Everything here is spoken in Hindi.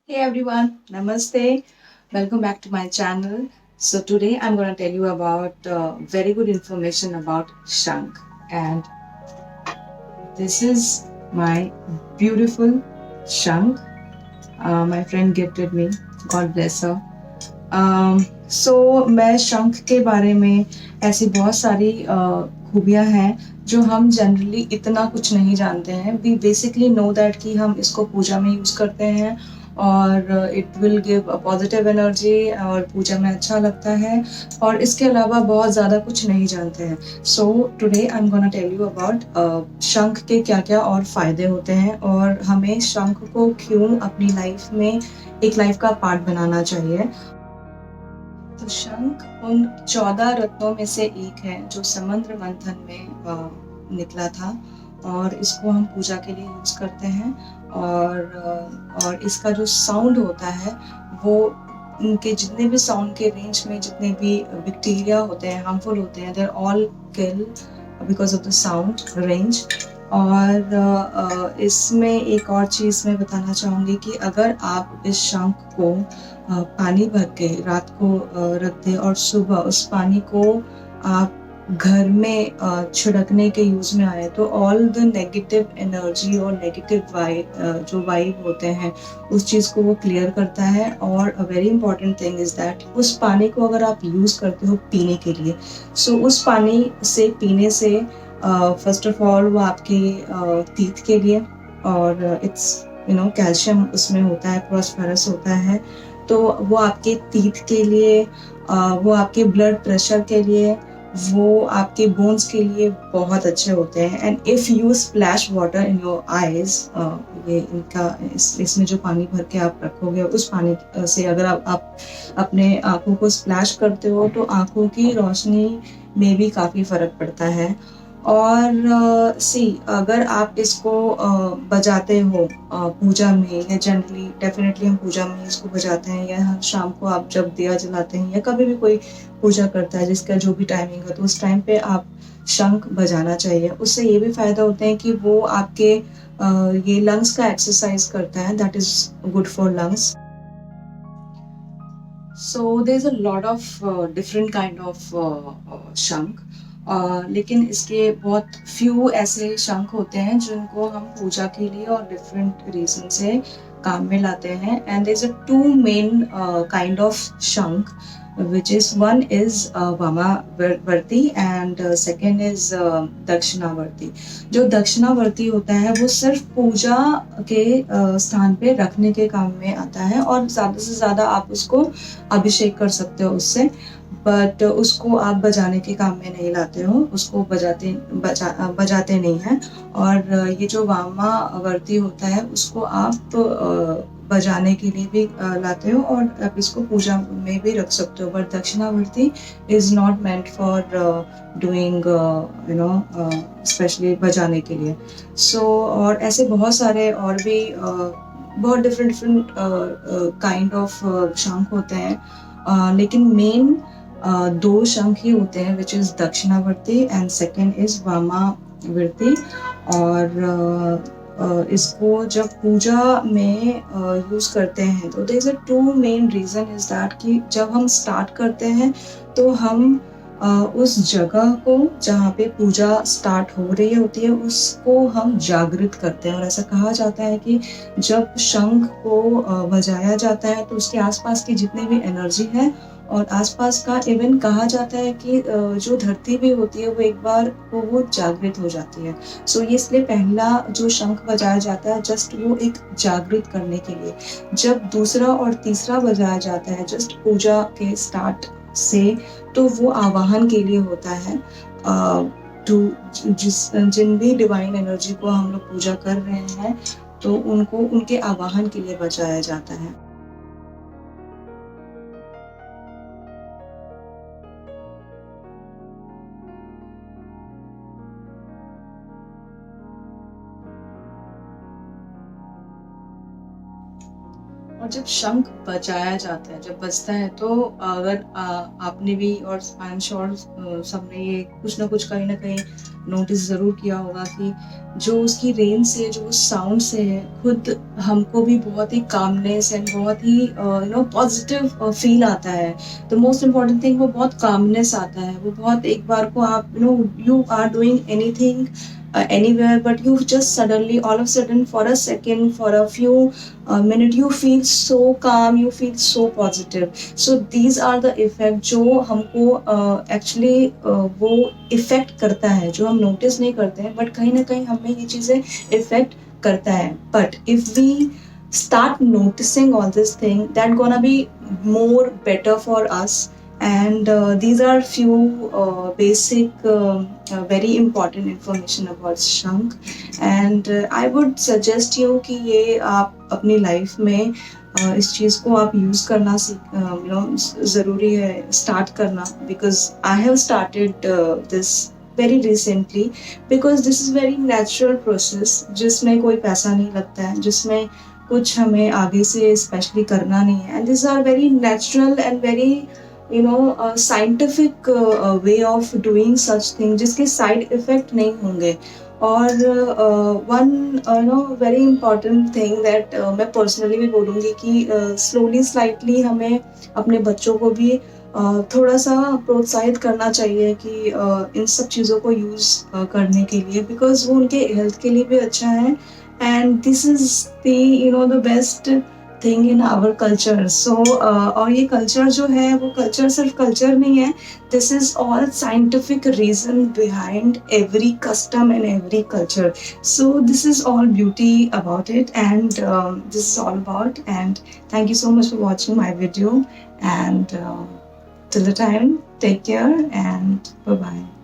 Hey everyone, Namaste. Welcome back to my channel. So today I'm going to tell you about very good information about Shank, and this is my beautiful Shank. My friend gifted me. God bless her. सो मैं शंख के बारे में ऐसी बहुत सारी खूबियाँ हैं जो हम जनरली इतना कुछ नहीं जानते हैं. वी बेसिकली नो दैट कि हम इसको पूजा में यूज़ करते हैं और it will give a positive energy और पूजा में अच्छा लगता है, और इसके अलावा बहुत ज़्यादा कुछ नहीं जानते हैं. So today I am gonna tell you about शंख के क्या क्या और फ़ायदे होते हैं और हमें शंख को क्यों अपनी लाइफ में एक लाइफ का पार्ट बनाना चाहिए. तो शंख उन 14 रत्नों में से एक है जो समुद्र मंथन में निकला था, और इसको हम पूजा के लिए यूज करते हैं. और इसका जो साउंड होता है वो उनके जितने भी साउंड के रेंज में जितने भी बैक्टीरिया होते हैं हार्मफुल होते हैं, there all kill because of the sound range. और इसमें एक और चीज़ मैं बताना चाहूँगी कि अगर आप इस शंख को पानी भर के रात को रख दें और सुबह उस पानी को आप घर में छिड़कने के यूज में आए तो ऑल द नेगेटिव एनर्जी और नेगेटिव जो वाइब होते हैं उस चीज़ को वो क्लियर करता है. और a very important thing is that उस पानी को अगर आप यूज़ करते हो पीने के लिए, सो उस पानी से पीने से फर्स्ट ऑफ ऑल वो आपके टीथ के लिए, और इट्स कैल्शियम उसमें होता है, फॉस्फोरस होता है, तो वो आपके टीथ के लिए, वो आपके ब्लड प्रेशर के लिए, वो आपके बोन्स के लिए बहुत अच्छे होते हैं. And if you splash water in your eyes, ये इनका इसमें जो पानी भर के आप रखोगे उस पानी से अगर आप अपने आँखों को स्प्लैश करते हो तो आँखों की रोशनी में भी काफ़ी फ़र्क पड़ता है. और सी अगर आप इसको बजाते हो पूजा में, या जनरली डेफिनेटली हम पूजा में इसको बजाते हैं, या शाम को आप जब दिया जलाते हैं, या कभी भी कोई पूजा करता है जिसका जो भी टाइमिंग हो तो उस टाइम पे आप शंख बजाना चाहिए. उससे ये भी फायदा होते हैं कि वो आपके ये लंग्स का एक्सरसाइज करता है, that is good for lungs. So there's a lot of different kind of शंख, लेकिन इसके बहुत फ्यू ऐसे शंख होते हैं जिनको हम पूजा के लिए और डिफरेंट रीजन से काम में लाते हैं. And there is a two main kind of शंख, which is one is वामावर्ती and second is दक्षिणावर्ती. जो दक्षिणावर्ती होता है वो सिर्फ पूजा के स्थान पे रखने के काम में आता है, और ज़्यादा से ज़्यादा आप उसको अभिषेक कर सकते हो उससे, बट उसको आप बजाने के काम में नहीं लाते हो, उसको बजाते नहीं हैं. और ये जो वामावर्ती होता है उसको आप बजाने के लिए भी लाते हो, और आप इसको पूजा में भी रख सकते हो. बट दक्षिणावर्ती is not meant for doing specially बजाने के लिए. और ऐसे बहुत सारे और भी बहुत डिफरेंट डिफरेंट काइंड ऑफ शंख होते हैं, लेकिन मेन दो शंख ही होते हैं, विच इज दक्षिणावर्ती एंड सेकेंड इज वामावर्ती. और इसको जब पूजा में यूज करते हैं तो there is a two main reason is that कि जब हम स्टार्ट करते हैं तो हम उस जगह को जहाँ पे पूजा स्टार्ट हो रही होती है उसको हम जागृत करते हैं. और ऐसा कहा जाता है कि जब शंख को बजाया जाता है तो उसके आसपास की जितनी भी एनर्जी है और आसपास का, इवन कहा जाता है कि जो धरती भी होती है वो एक बार वो जागृत हो जाती है. ये इसलिए पहला जो शंख बजाया जाता है जस्ट वो एक जागृत करने के लिए. जब दूसरा और तीसरा बजाया जाता है जस्ट पूजा के स्टार्ट से, तो वो आवाहन के लिए होता है. टू जिन भी डिवाइन एनर्जी को हम लोग पूजा कर रहे हैं तो उनको उनके आवाहन के लिए बजाया जाता है. और जब शंख बजाया जाता है, जब बजता है, तो अगर आपने भी और आई एम श्योर सबने ये कुछ ना कुछ कहीं ना कहीं नोटिस ज़रूर किया होगा कि जो उसकी रेंज से, जो उस साउंड से है, खुद हमको भी बहुत ही कामनेस एंड बहुत ही पॉजिटिव फील आता है। द मोस्ट इम्पॉर्टेंट थिंग, वो बहुत कामनेस आता है। वो बहुत, एक बार को आप you are doing anything anywhere, but you just suddenly, all of a sudden, for a second, for a few minute, you feel so calm, you feel so positive. So these are the effect जो हमको actually वो इफेक्ट करता है, जो हम नोटिस नहीं करते हैं, बट कहीं ना कहीं हमें ये चीज़ें इफेक्ट करता है. But if we start noticing all this thing, that gonna be more better for us. And these are few basic very important information about Shank. And I would suggest you कि ये आप अपनी लाइफ में इस चीज़ को आप यूज़ करना ज़रूरी है, स्टार्ट करना. Because I have started this very recently, because this is very natural process, जिसमें कोई पैसा नहीं लगता है, जिसमें कुछ हमें आगे से स्पेशली करना नहीं है. And these are very natural and very scientific way of doing such thing, जिसके साइड इफेक्ट नहीं होंगे. और one very important thing that मैं पर्सनली भी बोलूँगी कि स्लोली स्लाइटली हमें अपने बच्चों को भी थोड़ा सा प्रोत्साहित करना चाहिए कि इन सब चीज़ों को यूज़ करने के लिए, बिकॉज वो उनके हेल्थ के लिए भी अच्छा है. And this is the best thing in our culture. So और ये कल्चर जो है, वो कल्चर सिर्फ कल्चर नहीं है. This is all scientific reason behind every custom and every culture. So this is all beauty about it, and this is all about. And thank you so much for watching my video, and till the time, take care and bye bye.